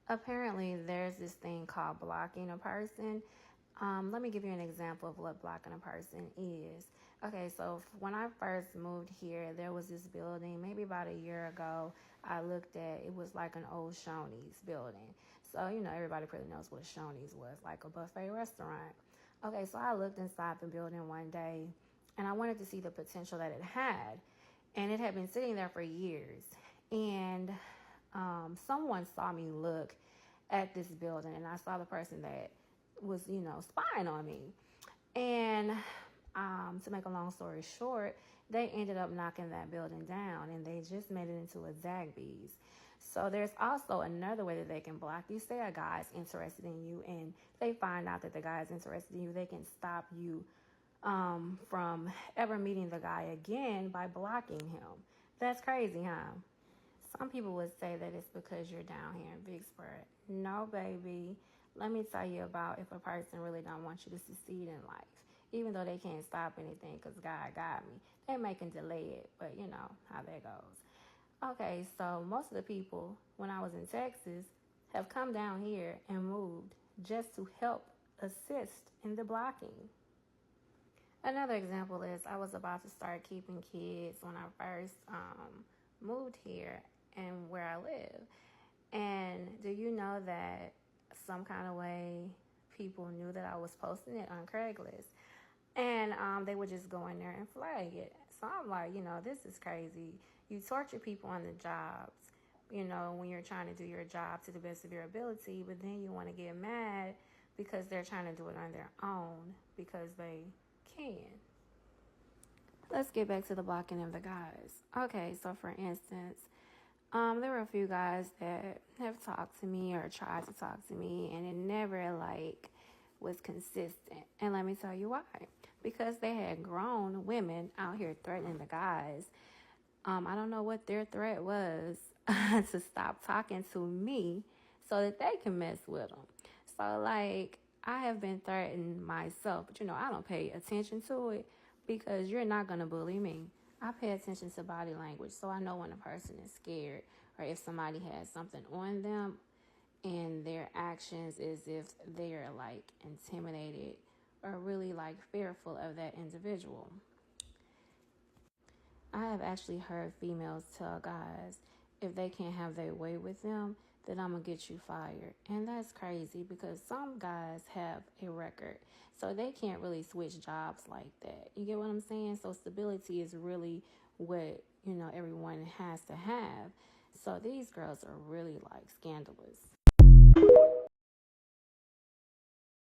Apparently, there's this thing called blocking a person. Let me give you an example of what blocking a person is. Okay, so when I first moved here, there was this building, maybe about a year ago. I looked at it was like an old Shoney's building. So, everybody pretty knows what Shoney's was, like a buffet restaurant. Okay, so I looked inside the building one day and I wanted to see the potential that it had. And it had been sitting there for years. And someone saw me look at this building, and I saw the person that was, spying on me. And to make a long story short, they ended up knocking that building down, and they just made it into a Zaxby's. So there's also another way that they can block you. Say a guy's interested in you, and they find out that the guy is interested in you. They can stop you from ever meeting the guy again by blocking him. That's crazy, huh? Some people would say that it's because you're down here in Vicksburg. No, baby. Let me tell you about if a person really don't want you to succeed in life. Even though they can't stop anything because God got me. They may can delay it, but you know how that goes. Okay, so most of the people, when I was in Texas, have come down here and moved just to help assist in the blocking. Another example is I was about to start keeping kids when I first moved here and where I live. And do you know that some kind of way people knew that I was posting it on Craigslist? And they would just go in there and flag it. So I'm like, this is crazy. You torture people on the jobs, when you're trying to do your job to the best of your ability, but then you want to get mad because they're trying to do it on their own because they can. Let's get back to the blocking of the guys. Okay, so for instance, there were a few guys that have talked to me or tried to talk to me, and it never was consistent. And let me tell you why. Because they had grown women out here threatening the guys. I don't know what their threat was to stop talking to me so that they can mess with them. So I have been threatened myself, but I don't pay attention to it because you're not going to bully me. I pay attention to body language, so I know when a person is scared or if somebody has something on them and their actions is if they're intimidated or really fearful of that individual. I have actually heard females tell guys if they can't have their way with them, then I'm going to get you fired. And that's crazy because some guys have a record, so they can't really switch jobs like that. You get what I'm saying? So stability is really what, everyone has to have. So these girls are really scandalous.